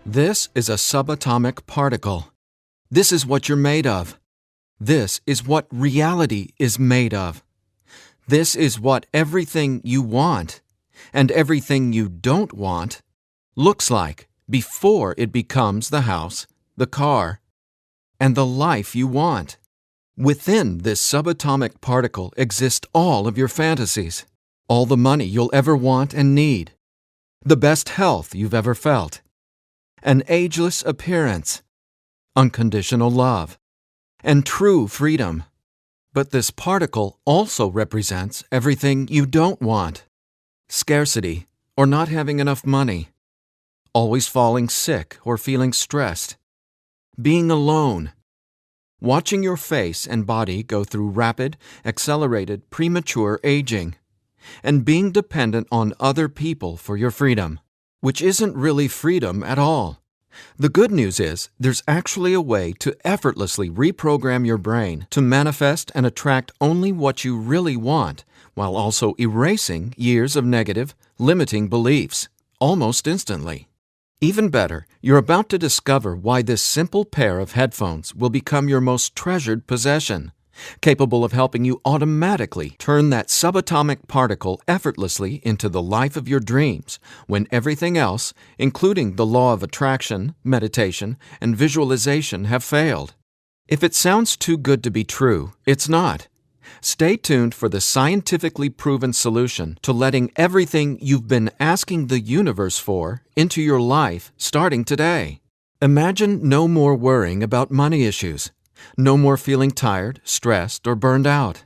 This is a subatomic particle. This is what you're made of. This is what reality is made of. This is what everything you want and everything you don't want looks like before it becomes the house, the car, and the life you want. Within this subatomic particle exist all of your fantasies, all the money you'll ever want and need, the best health you've ever felt, an ageless appearance, unconditional love, and true freedom. But this particle also represents everything you don't want: scarcity or not having enough money, always falling sick or feeling stressed, being alone, watching your face and body go through rapid, accelerated, premature aging, and being dependent on other people for your freedom, which isn't really freedom at all. The good news is there's actually a way to effortlessly reprogram your brain to manifest and attract only what you really want, while also erasing years of negative, limiting beliefs, almost instantly. Even better, you're about to discover why this simple pair of headphones will become your most treasured possession, capable of helping you automatically turn that subatomic particle effortlessly into the life of your dreams when everything else, including the law of attraction, meditation, and visualization, have failed. If it sounds too good to be true, it's not. Stay tuned for the scientifically proven solution to letting everything you've been asking the universe for into your life starting today. Imagine no more worrying about money issues. No more feeling tired, stressed, or burned out.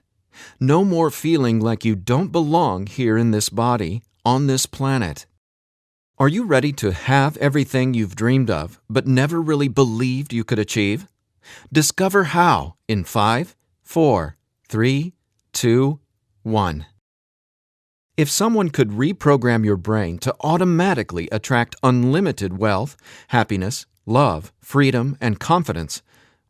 No more feeling like you don't belong here in this body, on this planet. Are you ready to have everything you've dreamed of but never really believed you could achieve? Discover how in 5, 4, 3, 2, 1. If someone could reprogram your brain to automatically attract unlimited wealth, happiness, love, freedom, and confidence,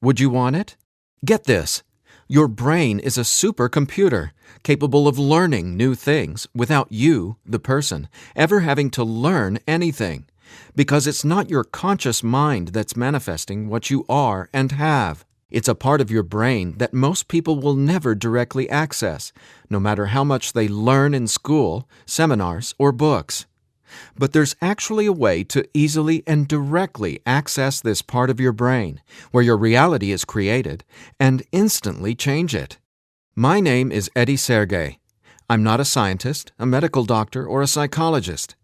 would you want it? Get this. Your brain is a supercomputer capable of learning new things without you, the person, ever having to learn anything, because it's not your conscious mind that's manifesting what you are and have. It's a part of your brain that most people will never directly access, no matter how much they learn in school, seminars, or books. But there's actually a way to easily and directly access this part of your brain, where your reality is created, and instantly change it. My name is Eddie Sergey. I'm not a scientist, a medical doctor, or a psychologist.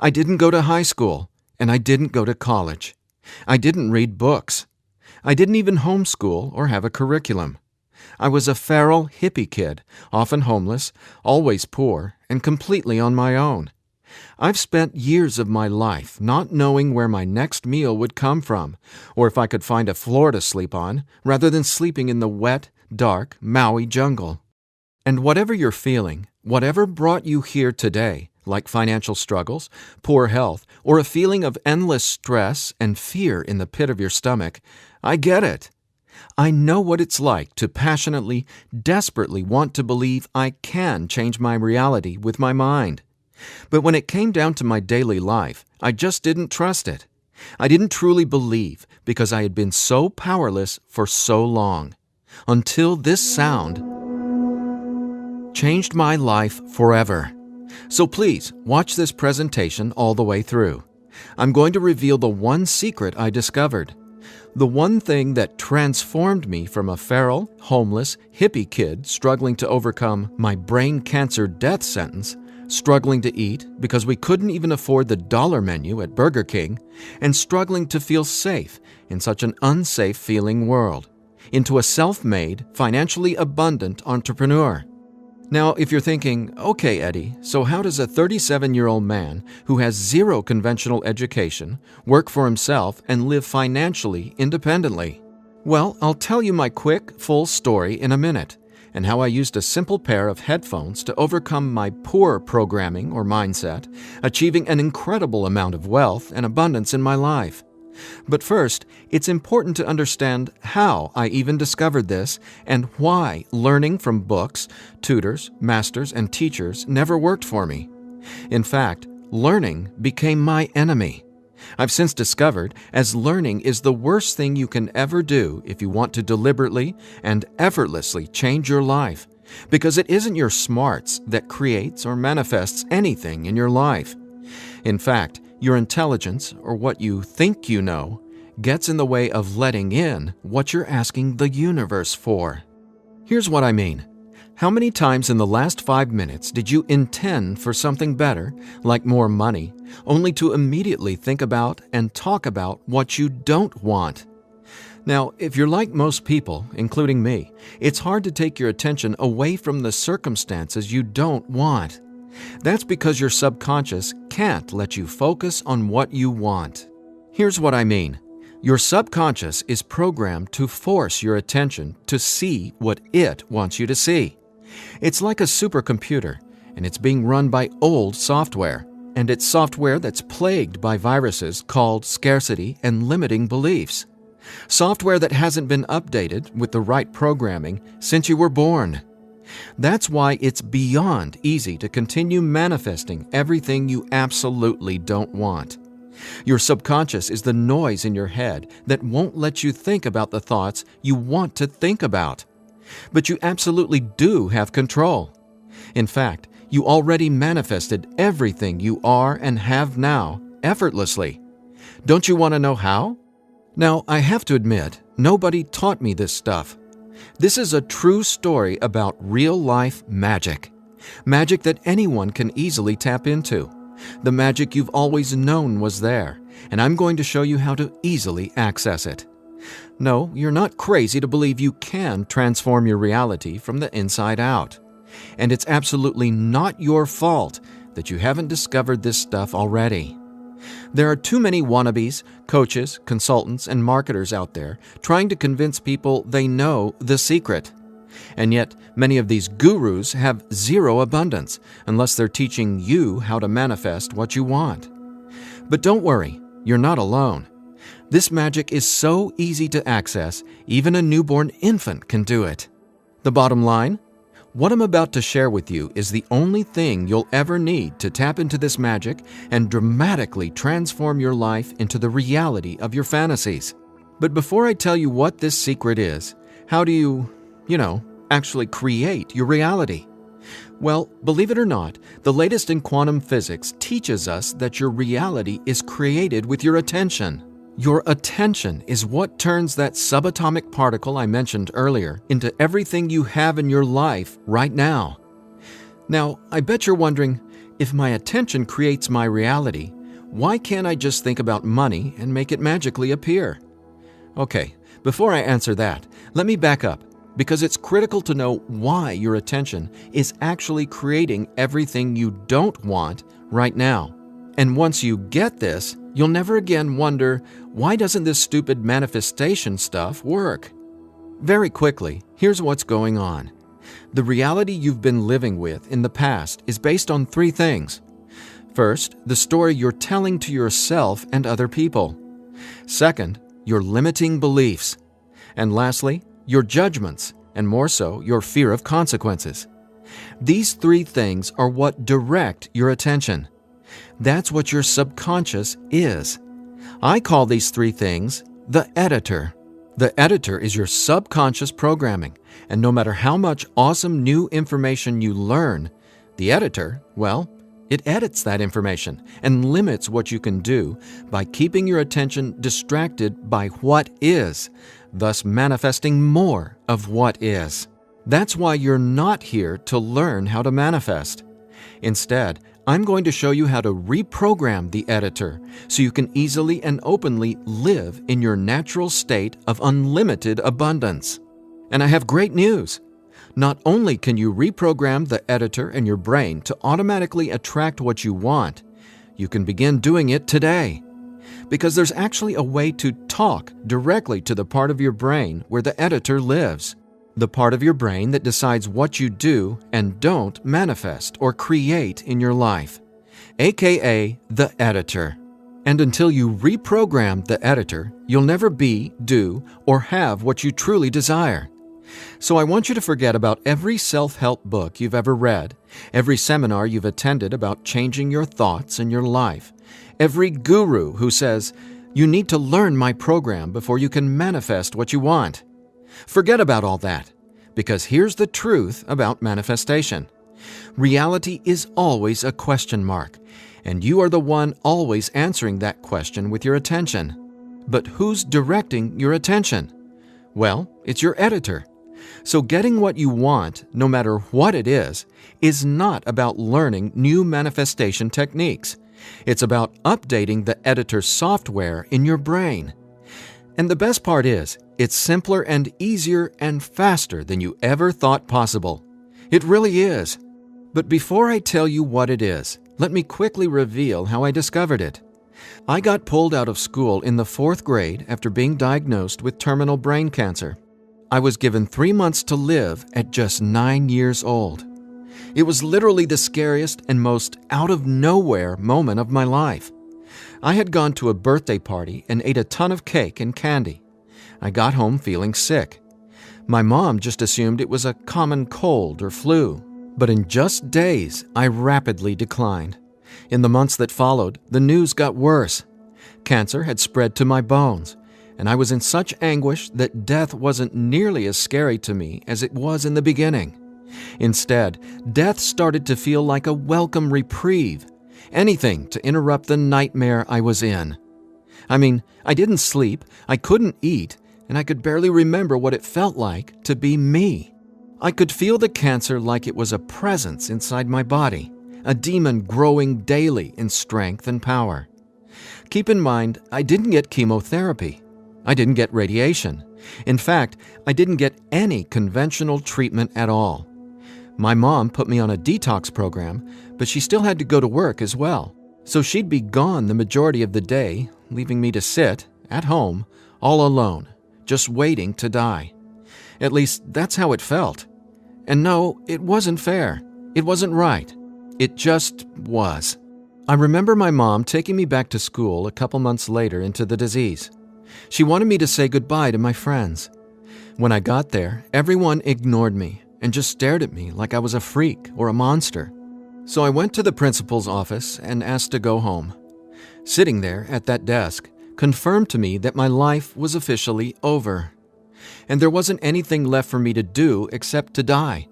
I didn't go to high school, and I didn't go to college. I didn't read books. I didn't even homeschool or have a curriculum. I was a feral hippie kid, often homeless, always poor, and completely on my own. I've spent years of my life not knowing where my next meal would come from, or if I could find a floor to sleep on, rather than sleeping in the wet, dark Maui jungle. And whatever you're feeling, whatever brought you here today, like financial struggles, poor health, or a feeling of endless stress and fear in the pit of your stomach, I get it. I know what it's like to passionately, desperately want to believe I can change my reality with my mind. But when it came down to my daily life, I just didn't trust it. I didn't truly believe because I had been so powerless for so long. Until this sound changed my life forever. So please, watch this presentation all the way through. I'm going to reveal the one secret I discovered. The one thing that transformed me from a feral, homeless, hippie kid struggling to overcome my brain cancer death sentence, struggling to eat because we couldn't even afford the dollar menu at Burger King, and struggling to feel safe in such an unsafe-feeling world, into a self-made, financially abundant entrepreneur. Now, if you're thinking, okay, Eddie, so how does a 37-year-old man who has zero conventional education work for himself and live financially independently? Well, I'll tell you my quick, full story in a minute, and how I used a simple pair of headphones to overcome my poor programming or mindset, achieving an incredible amount of wealth and abundance in my life. But first, it's important to understand how I even discovered this and why learning from books, tutors, masters, and teachers never worked for me. In fact, learning became my enemy. I've since discovered as learning is the worst thing you can ever do if you want to deliberately and effortlessly change your life, because it isn't your smarts that creates or manifests anything in your life. In fact, your intelligence, or what you think you know, gets in the way of letting in what you're asking the universe for. Here's what I mean. How many times in the last 5 minutes did you intend for something better, like more money, only to immediately think about and talk about what you don't want? Now, if you're like most people, including me, it's hard to take your attention away from the circumstances you don't want. That's because your subconscious can't let you focus on what you want. Here's what I mean. Your subconscious is programmed to force your attention to see what it wants you to see. It's like a supercomputer, and it's being run by old software, and it's software that's plagued by viruses called scarcity and limiting beliefs. Software that hasn't been updated with the right programming since you were born. That's why it's beyond easy to continue manifesting everything you absolutely don't want. Your subconscious is the noise in your head that won't let you think about the thoughts you want to think about. But you absolutely do have control. In fact, you already manifested everything you are and have now effortlessly. Don't you want to know how? Now, I have to admit, nobody taught me this stuff. This is a true story about real-life magic. Magic that anyone can easily tap into. The magic you've always known was there, and I'm going to show you how to easily access it. No, you're not crazy to believe you can transform your reality from the inside out. And it's absolutely not your fault that you haven't discovered this stuff already. There are too many wannabes, coaches, consultants, and marketers out there trying to convince people they know the secret. And yet, many of these gurus have zero abundance unless they're teaching you how to manifest what you want. But don't worry, you're not alone. This magic is so easy to access, even a newborn infant can do it. The bottom line? What I'm about to share with you is the only thing you'll ever need to tap into this magic and dramatically transform your life into the reality of your fantasies. But before I tell you what this secret is, how do you actually create your reality? Well, believe it or not, the latest in quantum physics teaches us that your reality is created with your attention. Your attention is what turns that subatomic particle I mentioned earlier into everything you have in your life right now. Now, I bet you're wondering, if my attention creates my reality, why can't I just think about money and make it magically appear? Okay, before I answer that, let me back up, because it's critical to know why your attention is actually creating everything you don't want right now. And once you get this, you'll never again wonder, why doesn't this stupid manifestation stuff work? Very quickly, here's what's going on. The reality you've been living with in the past is based on 3 things. First, the story you're telling to yourself and other people. Second, your limiting beliefs. And lastly, your judgments, and more so, your fear of consequences. These 3 things are what direct your attention. That's what your subconscious is. I call these 3 things the editor. The editor is your subconscious programming, and no matter how much awesome new information you learn, the editor, well, it edits that information and limits what you can do by keeping your attention distracted by what is, thus manifesting more of what is. That's why you're not here to learn how to manifest. Instead, I'm going to show you how to reprogram the editor so you can easily and openly live in your natural state of unlimited abundance. And I have great news. Not only can you reprogram the editor in your brain to automatically attract what you want, you can begin doing it today. Because there's actually a way to talk directly to the part of your brain where the editor lives. the part of your brain that decides what you do and don't manifest or create in your life, aka the editor. And until you reprogram the editor, you'll never be, do, or have what you truly desire. So I want you to forget about every self-help book you've ever read, every seminar you've attended about changing your thoughts and your life, every guru who says, you need to learn my program before you can manifest what you want. Forget about all that, because here's the truth about manifestation. Reality is always a question mark, and you are the one always answering that question with your attention. But who's directing your attention? Well, it's your editor. So getting what you want, no matter what it is not about learning new manifestation techniques. It's about updating the editor's software in your brain. And the best part is, it's simpler and easier and faster than you ever thought possible. It really is. But before I tell you what it is, let me quickly reveal how I discovered it. I got pulled out of school in the 4th grade after being diagnosed with terminal brain cancer. I was given 3 months to live at just 9 years old. It was literally the scariest and most out-of-nowhere moment of my life. I had gone to a birthday party and ate a ton of cake and candy. I got home feeling sick. My mom just assumed it was a common cold or flu. But in just days, I rapidly declined. In the months that followed, the news got worse. Cancer had spread to my bones, and I was in such anguish that death wasn't nearly as scary to me as it was in the beginning. Instead, death started to feel like a welcome reprieve, anything to interrupt the nightmare I was in. I mean, I didn't sleep, I couldn't eat, and I could barely remember what it felt like to be me. I could feel the cancer like it was a presence inside my body, a demon growing daily in strength and power. Keep in mind, I didn't get chemotherapy. I didn't get radiation. In fact, I didn't get any conventional treatment at all. My mom put me on a detox program, but she still had to go to work as well. So she'd be gone the majority of the day, leaving me to sit, at home, all alone, just waiting to die. At least, that's how it felt. And no, it wasn't fair. It wasn't right. It just was. I remember my mom taking me back to school a couple months later into the disease. She wanted me to say goodbye to my friends. When I got there, everyone ignored me and just stared at me like I was a freak or a monster. So I went to the principal's office and asked to go home. Sitting there at that desk confirmed to me that my life was officially over. And there wasn't anything left for me to do except to die.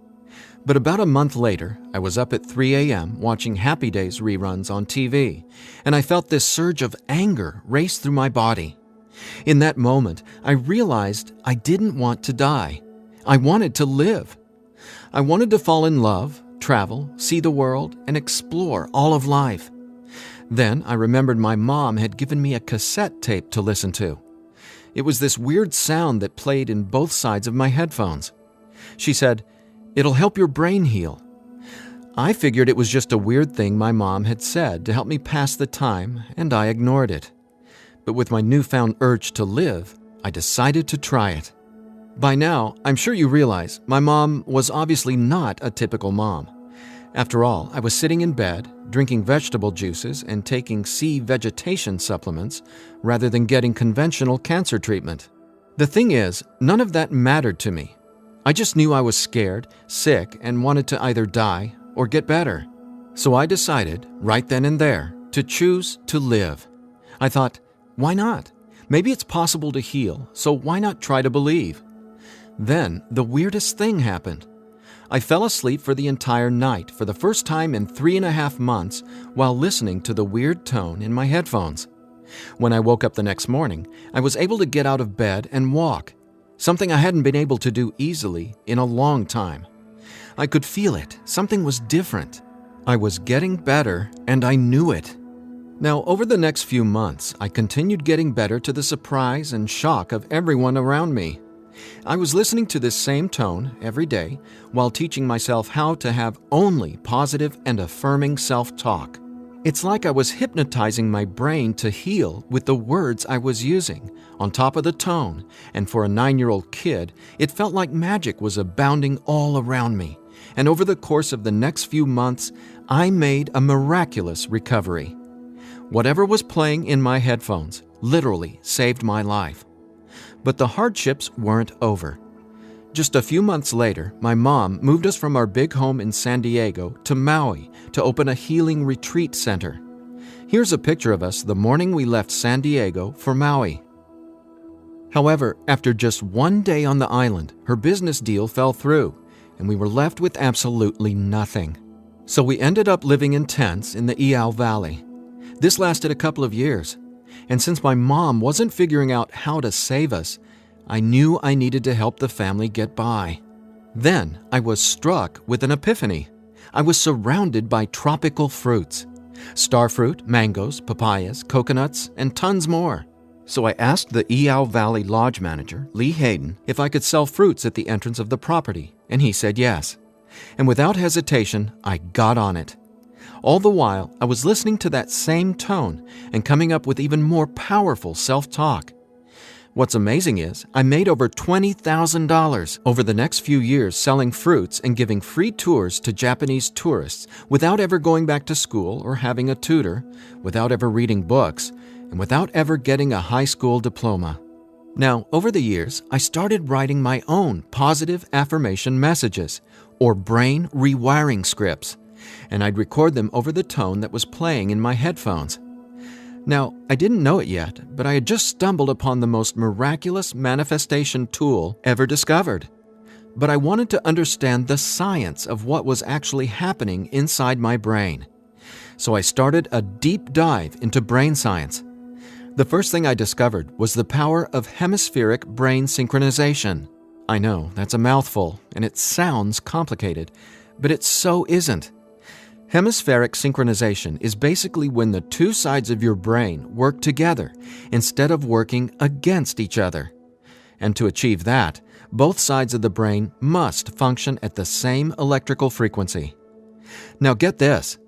But about a month later, I was up at 3 a.m. watching Happy Days reruns on TV, and I felt this surge of anger race through my body. In that moment, I realized I didn't want to die. I wanted to live. I wanted to fall in love, travel, see the world, and explore all of life. Then I remembered my mom had given me a cassette tape to listen to. It was this weird sound that played in both sides of my headphones. She said, "It'll help your brain heal." I figured it was just a weird thing my mom had said to help me pass the time, and I ignored it. But with my newfound urge to live, I decided to try it. By now, I'm sure you realize my mom was obviously not a typical mom. After all, I was sitting in bed, drinking vegetable juices and taking sea vegetation supplements rather than getting conventional cancer treatment. The thing is, none of that mattered to me. I just knew I was scared, sick, and wanted to either die or get better. So I decided, right then and there, to choose to live. I thought, why not? Maybe it's possible to heal, so why not try to believe? Then, the weirdest thing happened. I fell asleep for the entire night for the first time in 3.5 months while listening to the weird tone in my headphones. When I woke up the next morning, I was able to get out of bed and walk, something I hadn't been able to do easily in a long time. I could feel it. Something was different. I was getting better, and I knew it. Now, over the next few months, I continued getting better to the surprise and shock of everyone around me. I was listening to this same tone every day while teaching myself how to have only positive and affirming self-talk. It's like I was hypnotizing my brain to heal with the words I was using, on top of the tone, and for a 9-year-old kid, it felt like magic was abounding all around me. And over the course of the next few months, I made a miraculous recovery. Whatever was playing in my headphones literally saved my life. But the hardships weren't over. Just a few months later, my mom moved us from our big home in San Diego to Maui to open a healing retreat center. Here's a picture of us the morning we left San Diego for Maui. However, after just one day on the island, her business deal fell through, and we were left with absolutely nothing. So we ended up living in tents in the Iao Valley. This lasted a couple of years, and since my mom wasn't figuring out how to save us, I knew I needed to help the family get by. Then I was struck with an epiphany. I was surrounded by tropical fruits: starfruit, mangoes, papayas, coconuts, and tons more. So I asked the Iao Valley Lodge manager, Lee Hayden, if I could sell fruits at the entrance of the property, and he said yes. And without hesitation, I got on it. All the while, I was listening to that same tone and coming up with even more powerful self-talk. What's amazing is I made over $20,000 over the next few years selling fruits and giving free tours to Japanese tourists without ever going back to school or having a tutor, without ever reading books, and without ever getting a high school diploma. Now, over the years, I started writing my own positive affirmation messages, or brain rewiring scripts, and I'd record them over the tone that was playing in my headphones. Now, I didn't know it yet, but I had just stumbled upon the most miraculous manifestation tool ever discovered. But I wanted to understand the science of what was actually happening inside my brain. So I started a deep dive into brain science. The first thing I discovered was the power of hemispheric brain synchronization. I know, that's a mouthful, and it sounds complicated, but it so isn't. Hemispheric synchronization is basically when the two sides of your brain work together instead of working against each other. And to achieve that, both sides of the brain must function at the same electrical frequency. Now get this.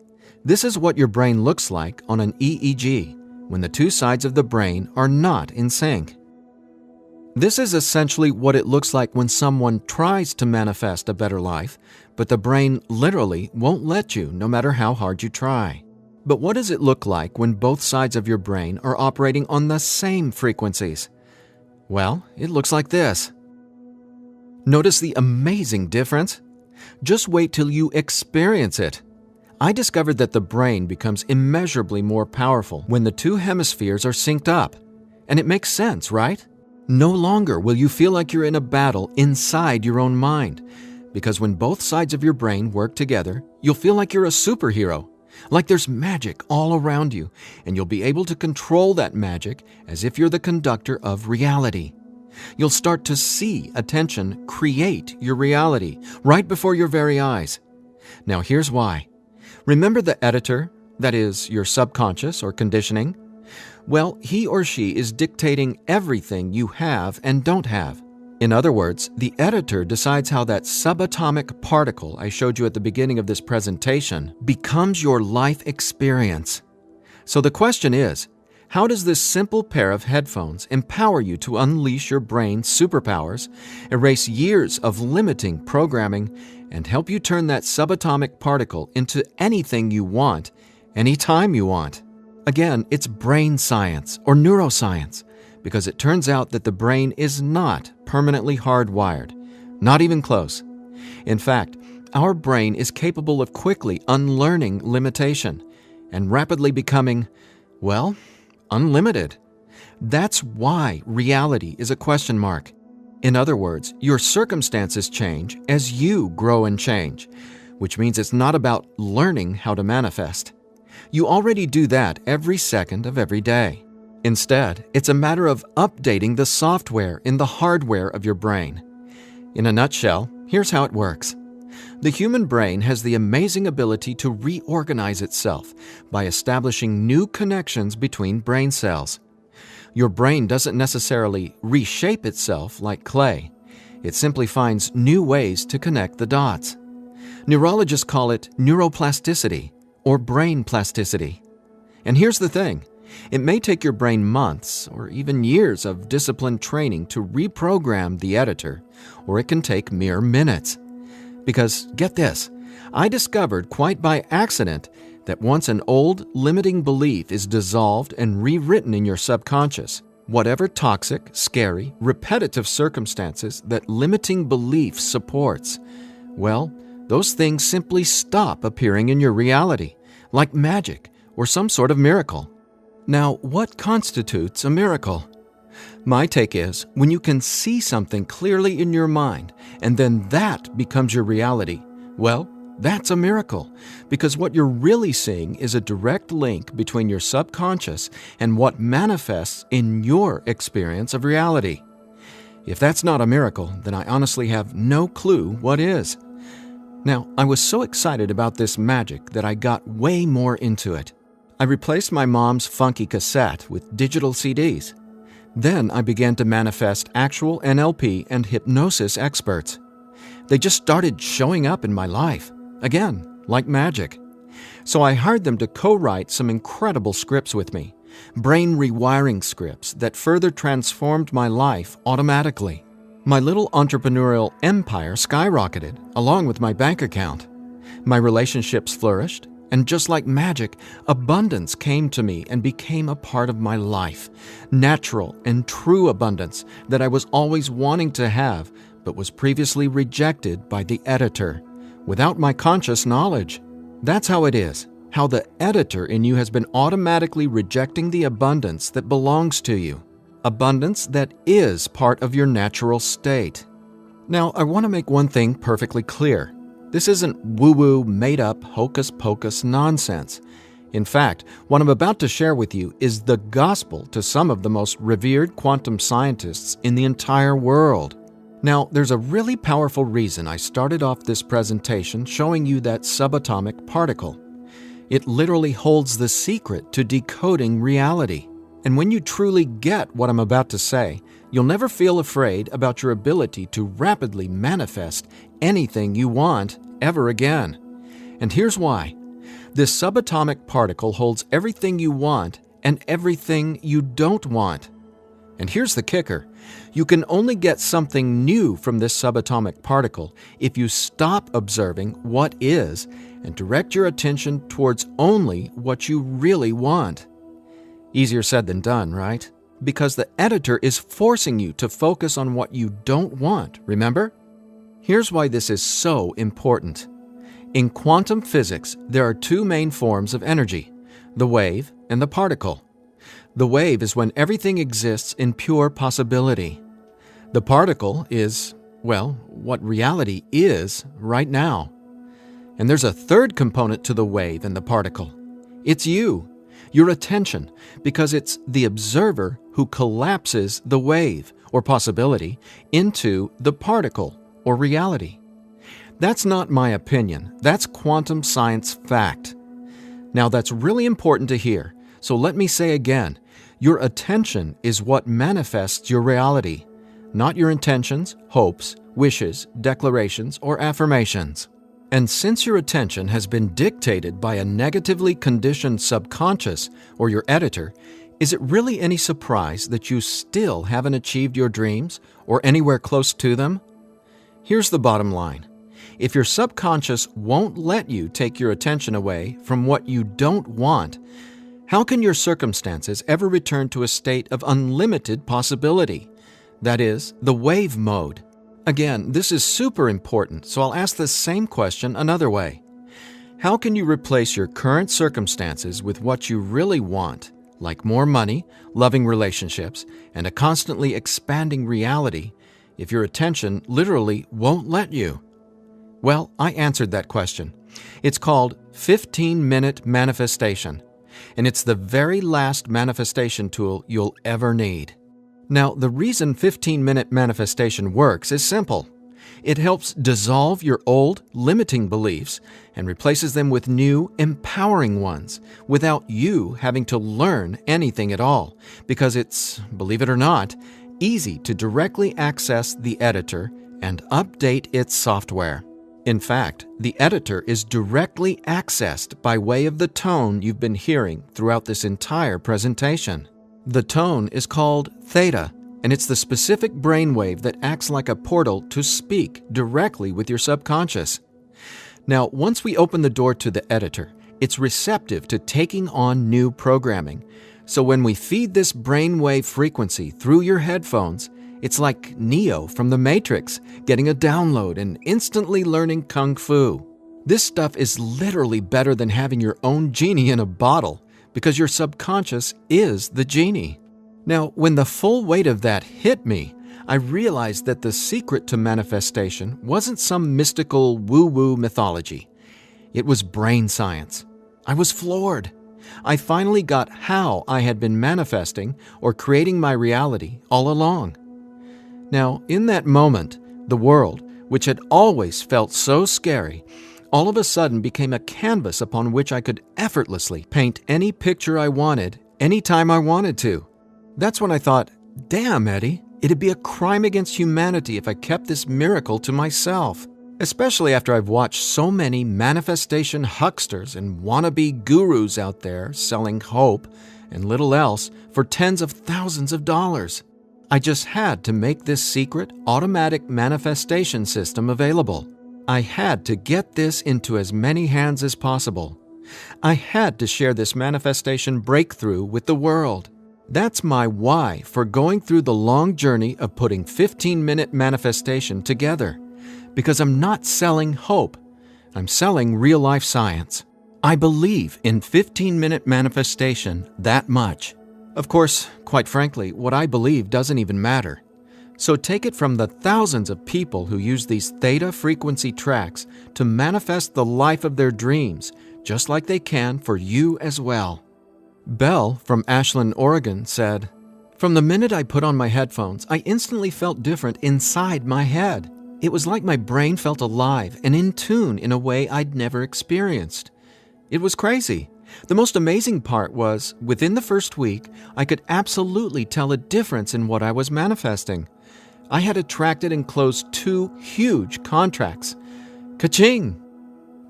This is what your brain looks like on an EEG when the two sides of the brain are not in sync. This is essentially what it looks like when someone tries to manifest a better life, but the brain literally won't let you no matter how hard you try. But what does it look like when both sides of your brain are operating on the same frequencies? Well, it looks like this. Notice the amazing difference? Just wait till you experience it. I discovered that the brain becomes immeasurably more powerful when the two hemispheres are synced up. And it makes sense, right? No longer will you feel like you're in a battle inside your own mind, because when both sides of your brain work together, you'll feel like you're a superhero, like there's magic all around you, and you'll be able to control that magic as if you're the conductor of reality. You'll start to see attention create your reality right before your very eyes. Now here's why. Remember the editor, that is, your subconscious or conditioning? Well, he or she is dictating everything you have and don't have. In other words, the editor decides how that subatomic particle I showed you at the beginning of this presentation becomes your life experience. So the question is, how does this simple pair of headphones empower you to unleash your brain's superpowers, erase years of limiting programming, and help you turn that subatomic particle into anything you want, anytime you want? Again, it's brain science or neuroscience, because it turns out that the brain is not permanently hardwired, not even close. In fact, our brain is capable of quickly unlearning limitation and rapidly becoming, well, unlimited. That's why reality is a question mark. In other words, your circumstances change as you grow and change, which means it's not about learning how to manifest. You already do that every second of every day. Instead, it's a matter of updating the software in the hardware of your brain. In a nutshell, here's how it works. The human brain has the amazing ability to reorganize itself by establishing new connections between brain cells. Your brain doesn't necessarily reshape itself like clay. It simply finds new ways to connect the dots. Neurologists call it neuroplasticity or brain plasticity. And here's the thing. It may take your brain months or even years of disciplined training to reprogram the editor, or it can take mere minutes. Because, get this, I discovered quite by accident that once an old, limiting belief is dissolved and rewritten in your subconscious, whatever toxic, scary, repetitive circumstances that limiting belief supports, well, those things simply stop appearing in your reality, like magic or some sort of miracle. Now, what constitutes a miracle? My take is when you can see something clearly in your mind and then that becomes your reality, well, that's a miracle, because what you're really seeing is a direct link between your subconscious and what manifests in your experience of reality. If that's not a miracle, then I honestly have no clue what is. Now, I was so excited about this magic that I got way more into it. I replaced my mom's funky cassette with digital CDs. Then I began to manifest actual NLP and hypnosis experts. They just started showing up in my life. Again, like magic. So I hired them to co-write some incredible scripts with me, brain rewiring scripts that further transformed my life automatically. My little entrepreneurial empire skyrocketed, along with my bank account. My relationships flourished, and just like magic, abundance came to me and became a part of my life. Natural and true abundance that I was always wanting to have, but was previously rejected by the editor, without my conscious knowledge. That's how it is, how the editor in you has been automatically rejecting the abundance that belongs to you, abundance that is part of your natural state. Now, I want to make one thing perfectly clear. This isn't woo-woo, made-up, hocus-pocus nonsense. In fact, what I'm about to share with you is the gospel to some of the most revered quantum scientists in the entire world. Now, there's a really powerful reason I started off this presentation showing you that subatomic particle. It literally holds the secret to decoding reality. And when you truly get what I'm about to say, you'll never feel afraid about your ability to rapidly manifest anything you want ever again. And here's why. This subatomic particle holds everything you want and everything you don't want. And here's the kicker. You can only get something new from this subatomic particle if you stop observing what is and direct your attention towards only what you really want. Easier said than done, right? Because the editor is forcing you to focus on what you don't want, remember? Here's why this is so important. In quantum physics, there are two main forms of energy, the wave and the particle. The wave is when everything exists in pure possibility. The particle is, well, what reality is right now. And there's a third component to the wave and the particle. It's you, your attention, because it's the observer who collapses the wave, or possibility, into the particle, or reality. That's not my opinion. That's quantum science fact. Now, that's really important to hear, so let me say again, your attention is what manifests your reality, not your intentions, hopes, wishes, declarations, or affirmations. And since your attention has been dictated by a negatively conditioned subconscious or your editor, is it really any surprise that you still haven't achieved your dreams or anywhere close to them? Here's the bottom line. If your subconscious won't let you take your attention away from what you don't want, how can your circumstances ever return to a state of unlimited possibility? That is, the wave mode. Again, this is super important, so I'll ask the same question another way. How can you replace your current circumstances with what you really want, like more money, loving relationships, and a constantly expanding reality, if your attention literally won't let you? Well, I answered that question. It's called 15-minute manifestation, and it's the very last manifestation tool you'll ever need. Now, the reason 15-minute manifestation works is simple. It helps dissolve your old, limiting beliefs and replaces them with new, empowering ones without you having to learn anything at all, because it's, believe it or not, easy to directly access the editor and update its software. In fact, the editor is directly accessed by way of the tone you've been hearing throughout this entire presentation. The tone is called theta, and it's the specific brainwave that acts like a portal to speak directly with your subconscious. Now, once we open the door to the editor, it's receptive to taking on new programming. So when we feed this brainwave frequency through your headphones, it's like Neo from the Matrix getting a download and instantly learning Kung Fu. This stuff is literally better than having your own genie in a bottle, because your subconscious is the genie. Now, when the full weight of that hit me, I realized that the secret to manifestation wasn't some mystical woo-woo mythology. It was brain science. I was floored. I finally got how I had been manifesting or creating my reality all along. Now, in that moment, the world, which had always felt so scary, all of a sudden became a canvas upon which I could effortlessly paint any picture I wanted, anytime I wanted to. That's when I thought, damn, Eddie, it'd be a crime against humanity if I kept this miracle to myself. Especially after I've watched so many manifestation hucksters and wannabe gurus out there selling hope and little else for tens of thousands of dollars. I just had to make this secret automatic manifestation system available. I had to get this into as many hands as possible. I had to share this manifestation breakthrough with the world. That's my why for going through the long journey of putting 15-minute manifestation together. Because I'm not selling hope. I'm selling real-life science. I believe in 15-minute manifestation that much. Of course, quite frankly, what I believe doesn't even matter. So take it from the thousands of people who use these theta frequency tracks to manifest the life of their dreams, just like they can for you as well. Belle from Ashland, Oregon said, "From the minute I put on my headphones, I instantly felt different inside my head. It was like my brain felt alive and in tune in a way I'd never experienced. It was crazy. The most amazing part was, within the first week, I could absolutely tell a difference in what I was manifesting. I had attracted and closed 2 huge contracts. Ka-ching!"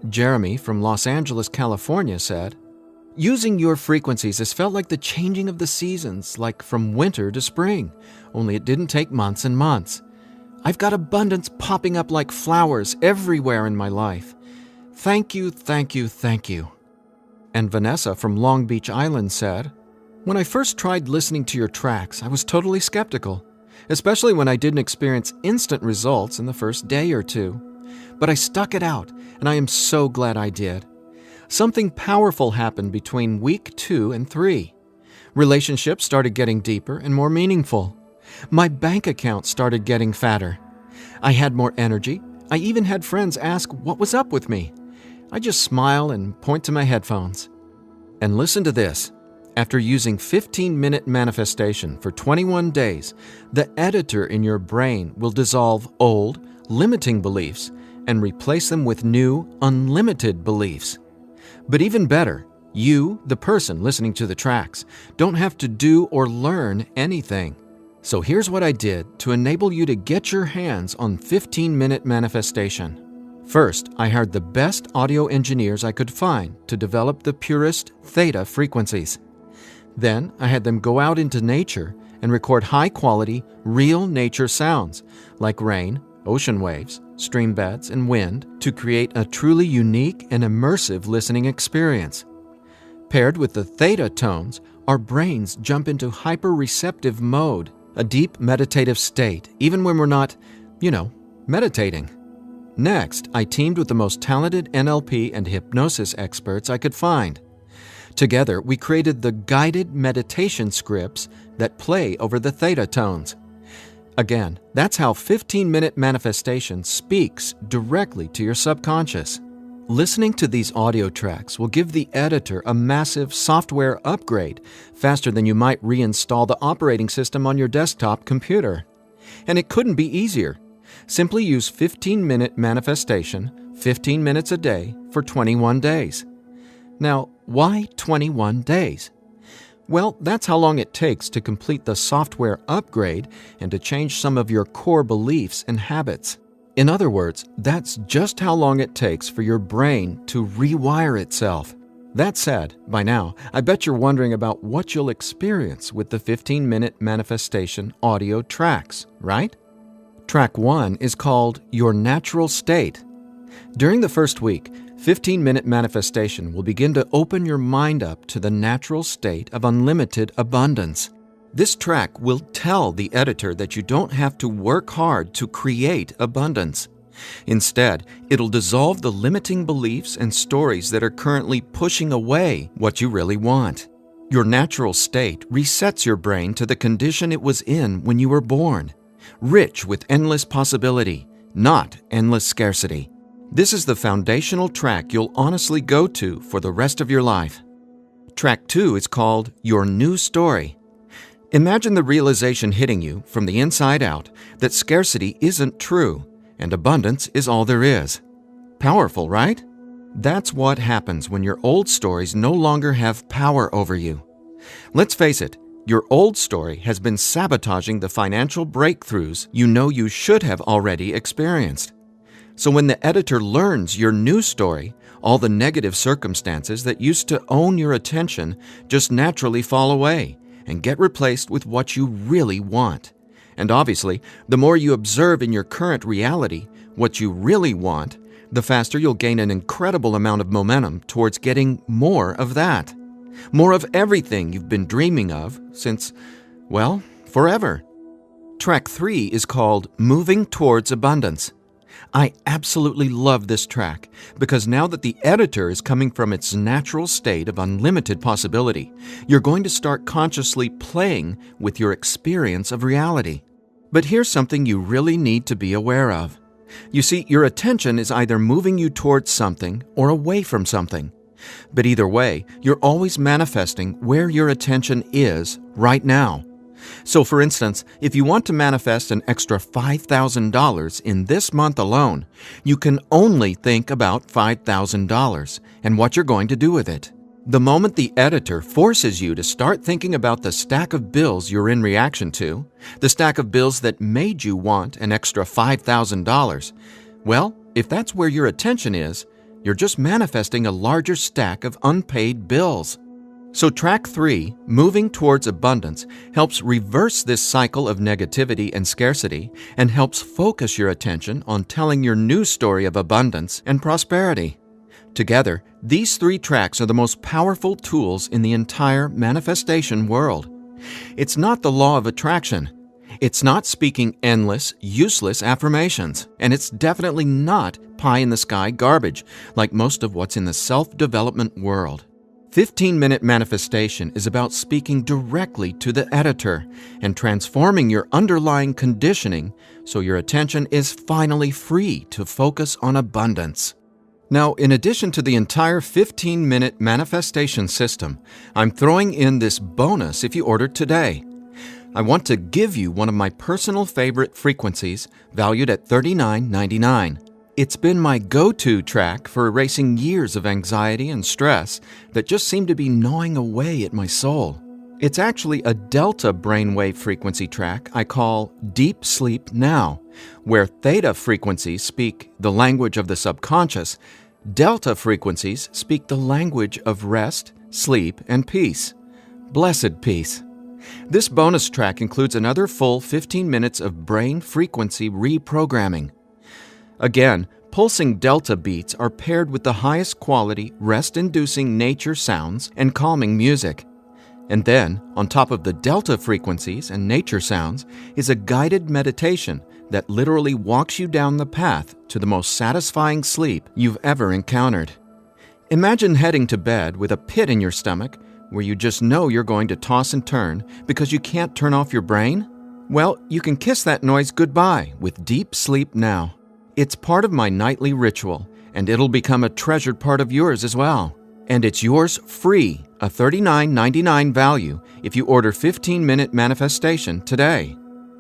Jeremy from Los Angeles, California said, "Using your frequencies has felt like the changing of the seasons, like from winter to spring, only it didn't take months and months. I've got abundance popping up like flowers everywhere in my life. Thank you, thank you, thank you." And Vanessa from Long Beach Island said, "When I first tried listening to your tracks, I was totally skeptical, especially when I didn't experience instant results in the first day or 2. But I stuck it out, and I am so glad I did. Something powerful happened between week 2 and 3. Relationships started getting deeper and more meaningful. My bank account started getting fatter. I had more energy. I even had friends ask what was up with me. I just smile and point to my headphones. And listen to this. After using 15-minute manifestation for 21 days, the editor in your brain will dissolve old, limiting beliefs and replace them with new, unlimited beliefs. But even better, you, the person listening to the tracks, don't have to do or learn anything. So here's what I did to enable you to get your hands on 15-minute manifestation. First, I hired the best audio engineers I could find to develop the purest theta frequencies. Then, I had them go out into nature and record high-quality, real nature sounds like rain, ocean waves, stream beds, and wind to create a truly unique and immersive listening experience. Paired with the theta tones, our brains jump into hyper-receptive mode, a deep meditative state, even when we're not, meditating. Next, I teamed with the most talented NLP and hypnosis experts I could find. Together, we created the guided meditation scripts that play over the theta tones. Again, that's how 15-minute manifestation speaks directly to your subconscious. Listening to these audio tracks will give the editor a massive software upgrade faster than you might reinstall the operating system on your desktop computer. And it couldn't be easier. Simply use 15-minute manifestation, 15 minutes a day, for 21 days. Now, why 21 days? Well, that's how long it takes to complete the software upgrade and to change some of your core beliefs and habits. In other words, that's just how long it takes for your brain to rewire itself. That said, by now, I bet you're wondering about what you'll experience with the 15-minute manifestation audio tracks, right? Track 1 is called Your Natural State. During the first week, 15-minute manifestation will begin to open your mind up to the natural state of unlimited abundance. This track will tell the editor that you don't have to work hard to create abundance. Instead, it'll dissolve the limiting beliefs and stories that are currently pushing away what you really want. Your natural state resets your brain to the condition it was in when you were born, rich with endless possibility, not endless scarcity. This is the foundational track you'll honestly go to for the rest of your life. Track 2 is called Your New Story. Imagine the realization hitting you from the inside out that scarcity isn't true and abundance is all there is. Powerful, right? That's what happens when your old stories no longer have power over you. Let's face it, your old story has been sabotaging the financial breakthroughs you know you should have already experienced. So when the editor learns your new story, all the negative circumstances that used to own your attention just naturally fall away and get replaced with what you really want. And obviously, the more you observe in your current reality what you really want, the faster you'll gain an incredible amount of momentum towards getting more of that. More of everything you've been dreaming of since, well, forever. Track 3 is called Moving Towards Abundance. I absolutely love this track because now that the editor is coming from its natural state of unlimited possibility, you're going to start consciously playing with your experience of reality. But here's something you really need to be aware of. You see, your attention is either moving you towards something or away from something. But either way, you're always manifesting where your attention is right now. So for instance, if you want to manifest an extra $5,000 in this month alone, you can only think about $5,000 and what you're going to do with it. The moment the editor forces you to start thinking about the stack of bills you're in reaction to, the stack of bills that made you want an extra $5,000, well, if that's where your attention is, you're just manifesting a larger stack of unpaid bills. So track 3, Moving Towards Abundance, helps reverse this cycle of negativity and scarcity and helps focus your attention on telling your new story of abundance and prosperity. Together, these 3 tracks are the most powerful tools in the entire manifestation world. It's not the law of attraction. It's not speaking endless, useless affirmations. And it's definitely not pie-in-the-sky garbage like most of what's in the self-development world. 15-minute manifestation is about speaking directly to the editor and transforming your underlying conditioning so your attention is finally free to focus on abundance. Now, in addition to the entire 15-minute manifestation system, I'm throwing in this bonus if you order today. I want to give you one of my personal favorite frequencies valued at $39.99. It's been my go-to track for erasing years of anxiety and stress that just seem to be gnawing away at my soul. It's actually a delta brainwave frequency track I call Deep Sleep Now, where theta frequencies speak the language of the subconscious, delta frequencies speak the language of rest, sleep, and peace. Blessed peace. This bonus track includes another full 15 minutes of brain frequency reprogramming. Again, pulsing delta beats are paired with the highest quality, rest-inducing nature sounds and calming music. And then, on top of the delta frequencies and nature sounds, is a guided meditation that literally walks you down the path to the most satisfying sleep you've ever encountered. Imagine heading to bed with a pit in your stomach where you just know you're going to toss and turn because you can't turn off your brain? Well, you can kiss that noise goodbye with Deep Sleep Now. It's part of my nightly ritual, and it'll become a treasured part of yours as well. And it's yours free, a $39.99 value, if you order 15-minute manifestation today.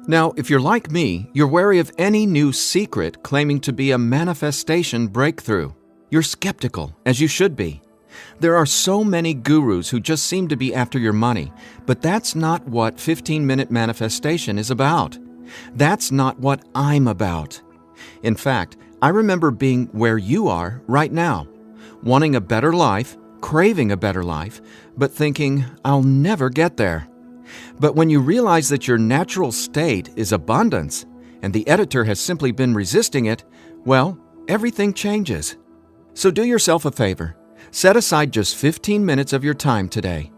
Now, if you're like me, you're wary of any new secret claiming to be a manifestation breakthrough. You're skeptical, as you should be. There are so many gurus who just seem to be after your money, but that's not what 15-minute manifestation is about. That's not what I'm about. In fact, I remember being where you are right now, wanting a better life, craving a better life, but thinking, I'll never get there. But when you realize that your natural state is abundance, and the editor has simply been resisting it, well, everything changes. So do yourself a favor. Set aside just 15 minutes of your time today.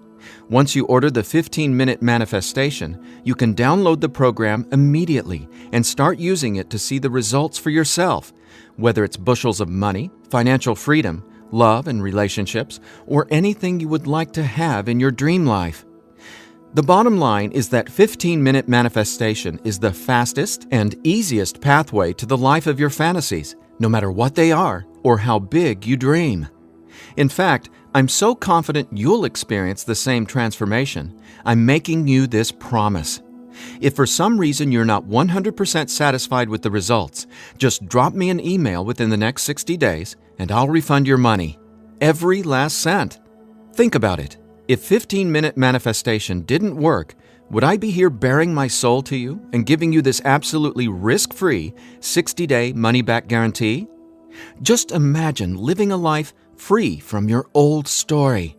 Once you order the 15-minute manifestation, you can download the program immediately and start using it to see the results for yourself, whether it's bushels of money, financial freedom, love and relationships, or anything you would like to have in your dream life. The bottom line is that 15-minute manifestation is the fastest and easiest pathway to the life of your fantasies, no matter what they are or how big you dream. In fact, I'm so confident you'll experience the same transformation, I'm making you this promise. If for some reason you're not 100% satisfied with the results, just drop me an email within the next 60 days and I'll refund your money. Every last cent. Think about it. If 15-minute manifestation didn't work, would I be here bearing my soul to you and giving you this absolutely risk-free 60-day money-back guarantee? Just imagine living a life free from your old story.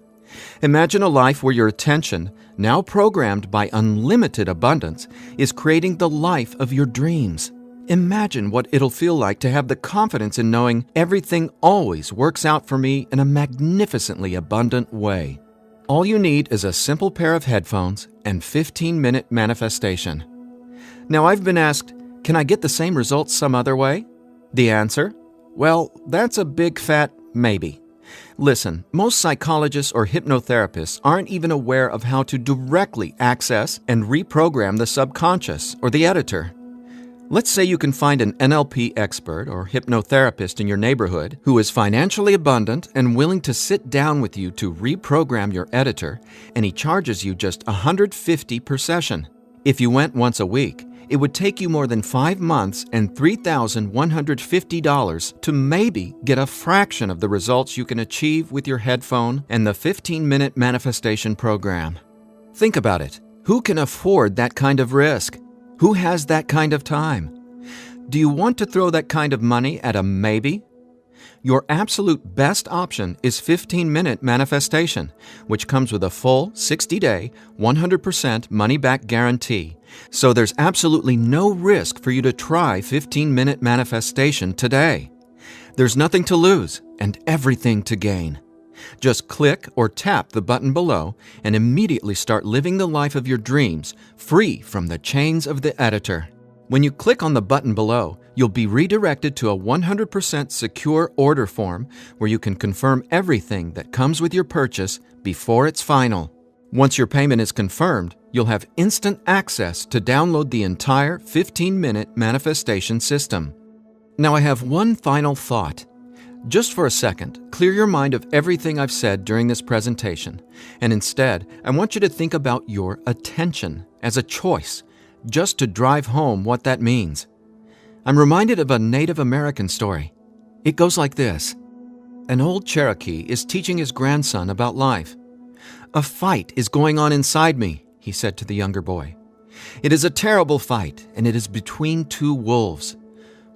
Imagine a life where your attention, now programmed by unlimited abundance, is creating the life of your dreams. Imagine what it'll feel like to have the confidence in knowing everything always works out for me in a magnificently abundant way. All you need is a simple pair of headphones and 15-minute manifestation. Now, I've been asked, can I get the same results some other way? The answer? Well, that's a big fat maybe. Listen, most psychologists or hypnotherapists aren't even aware of how to directly access and reprogram the subconscious or the editor. Let's say you can find an NLP expert or hypnotherapist in your neighborhood who is financially abundant and willing to sit down with you to reprogram your editor, and he charges you just $150 per session. If you went once a week, it would take you more than 5 months and $3,150 to maybe get a fraction of the results you can achieve with your headphone and the 15-minute manifestation program. Think about it. Who can afford that kind of risk? Who has that kind of time? Do you want to throw that kind of money at a maybe? Your absolute best option is 15-minute manifestation, which comes with a full 60-day, 100% money-back guarantee. So there's absolutely no risk for you to try 15-minute manifestation today. There's nothing to lose and everything to gain. Just click or tap the button below and immediately start living the life of your dreams, free from the chains of the editor. When you click on the button below, you'll be redirected to a 100% secure order form where you can confirm everything that comes with your purchase before it's final. Once your payment is confirmed, you'll have instant access to download the entire 15-minute manifestation system. Now I have one final thought. Just for a second, clear your mind of everything I've said during this presentation, and instead, I want you to think about your attention as a choice, just to drive home what that means. I'm reminded of a Native American story. It goes like this. An old Cherokee is teaching his grandson about life. "A fight is going on inside me," he said to the younger boy. "It is a terrible fight, and it is between two wolves.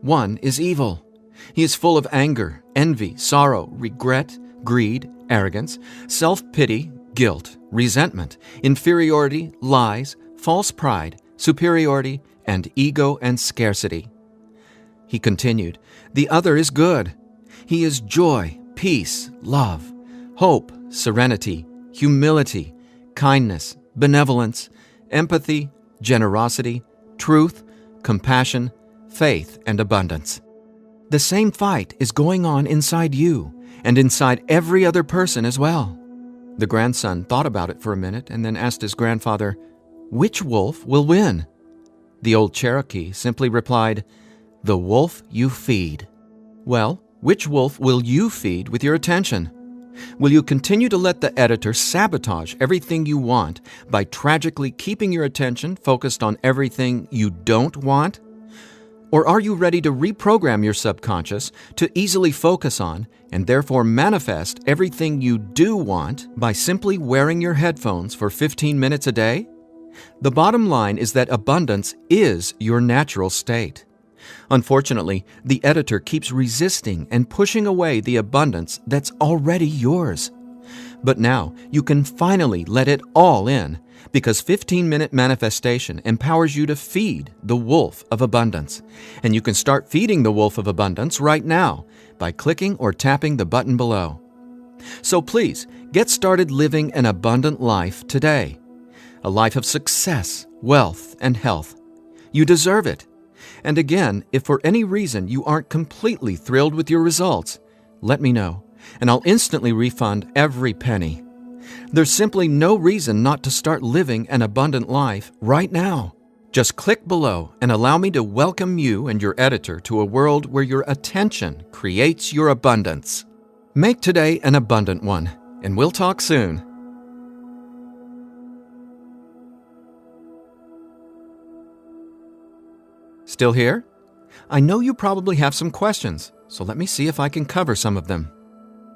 One is evil. He is full of anger, envy, sorrow, regret, greed, arrogance, self-pity, guilt, resentment, inferiority, lies, false pride, superiority, and ego and scarcity." He continued, "The other is good. He is joy, peace, love, hope, serenity, humility, kindness, benevolence, empathy, generosity, truth, compassion, faith, and abundance. The same fight is going on inside you and inside every other person as well." The grandson thought about it for a minute and then asked his grandfather, "Which wolf will win?" The old Cherokee simply replied, "The wolf you feed." Well, which wolf will you feed with your attention? Will you continue to let the editor sabotage everything you want by tragically keeping your attention focused on everything you don't want? Or are you ready to reprogram your subconscious to easily focus on and therefore manifest everything you do want by simply wearing your headphones for 15 minutes a day? The bottom line is that abundance is your natural state. Unfortunately, the editor keeps resisting and pushing away the abundance that's already yours. But now you can finally let it all in, because 15-minute manifestation empowers you to feed the wolf of abundance. And you can start feeding the wolf of abundance right now by clicking or tapping the button below. So please, get started living an abundant life today. A life of success, wealth, and health. You deserve it. And again, if for any reason you aren't completely thrilled with your results, let me know, and I'll instantly refund every penny. There's simply no reason not to start living an abundant life right now. Just click below and allow me to welcome you and your editor to a world where your attention creates your abundance. Make today an abundant one, and we'll talk soon. Still here? I know you probably have some questions, so let me see if I can cover some of them.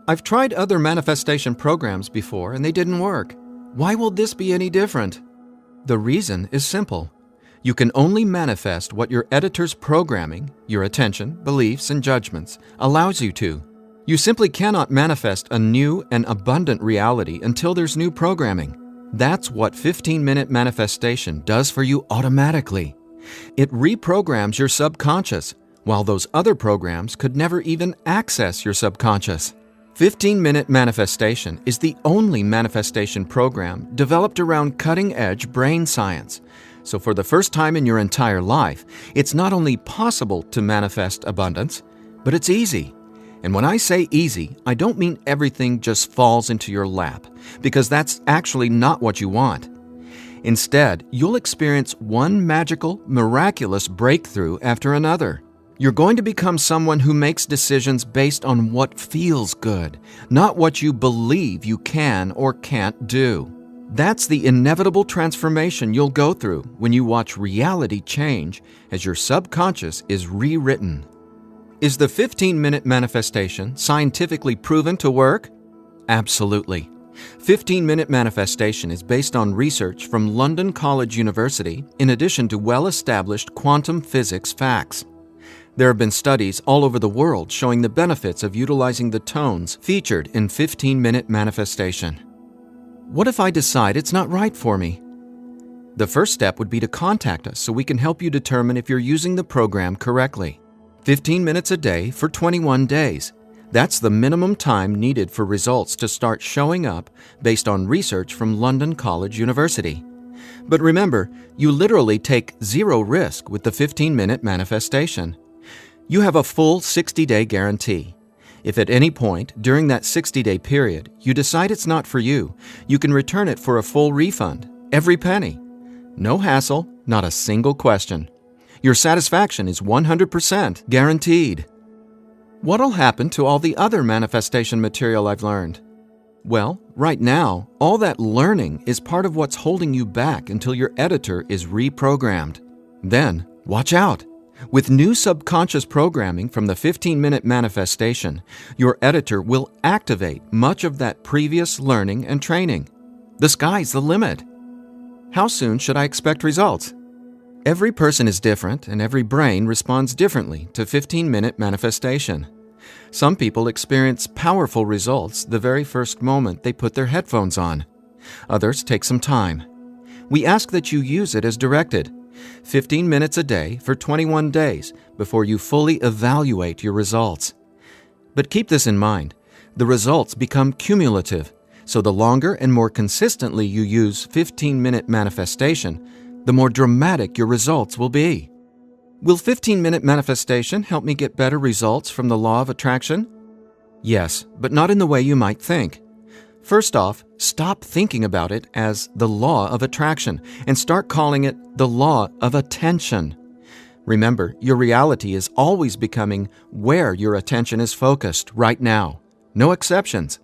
I've tried other manifestation programs before and they didn't work. Why will this be any different? The reason is simple. You can only manifest what your editor's programming, your attention, beliefs, and judgments allows you to. You simply cannot manifest a new and abundant reality until there's new programming. That's what 15-minute manifestation does for you automatically. It reprograms your subconscious, while those other programs could never even access your subconscious. 15-minute manifestation is the only manifestation program developed around cutting-edge brain science. So for the first time in your entire life, it's not only possible to manifest abundance, but it's easy. And when I say easy, I don't mean everything just falls into your lap, because that's actually not what you want. Instead, you'll experience one magical, miraculous breakthrough after another. You're going to become someone who makes decisions based on what feels good, not what you believe you can or can't do. That's the inevitable transformation you'll go through when you watch reality change as your subconscious is rewritten. Is the 15-minute manifestation scientifically proven to work? Absolutely. 15-minute manifestation is based on research from London College University in addition to well-established quantum physics facts. There have been studies all over the world showing the benefits of utilizing the tones featured in 15-minute manifestation. What if I decide it's not right for me? The first step would be to contact us so we can help you determine if you're using the program correctly. 15 minutes a day for 21 days. That's the minimum time needed for results to start showing up based on research from London College University. But remember, you literally take zero risk with the 15-minute manifestation. You have a full 60-day guarantee. If at any point during that 60-day period you decide it's not for you, you can return it for a full refund, every penny. No hassle, not a single question. Your satisfaction is 100% guaranteed. What'll happen to all the other manifestation material I've learned? Well, right now, all that learning is part of what's holding you back until your editor is reprogrammed. Then, watch out! With new subconscious programming from the 15-minute manifestation, your editor will activate much of that previous learning and training. The sky's the limit. How soon should I expect results? Every person is different, and every brain responds differently to 15-minute manifestation. Some people experience powerful results the very first moment they put their headphones on. Others take some time. We ask that you use it as directed. 15 minutes a day for 21 days before you fully evaluate your results. But keep this in mind, the results become cumulative, so the longer and more consistently you use 15-minute manifestation, the more dramatic your results will be. Will 15-minute manifestation help me get better results from the law of attraction? Yes, but not in the way you might think. First off, stop thinking about it as the law of attraction and start calling it the law of attention. Remember, your reality is always becoming where your attention is focused right now. No exceptions.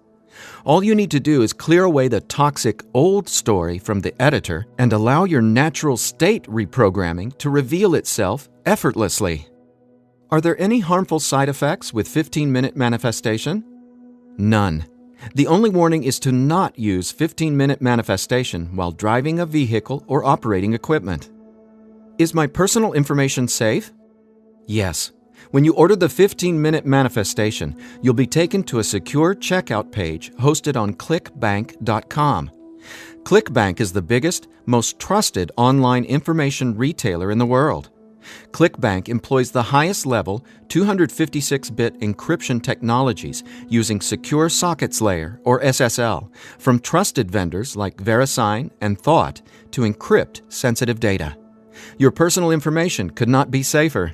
All you need to do is clear away the toxic old story from the editor and allow your natural state reprogramming to reveal itself effortlessly. Are there any harmful side effects with 15-minute manifestation? None. The only warning is to not use 15-minute manifestation while driving a vehicle or operating equipment. Is my personal information safe? Yes. When you order the 15-minute manifestation, you'll be taken to a secure checkout page hosted on clickbank.com. ClickBank is the biggest, most trusted online information retailer in the world. ClickBank employs the highest level 256-bit encryption technologies using Secure Sockets Layer, or SSL, from trusted vendors like VeriSign and Thought to encrypt sensitive data. Your personal information could not be safer.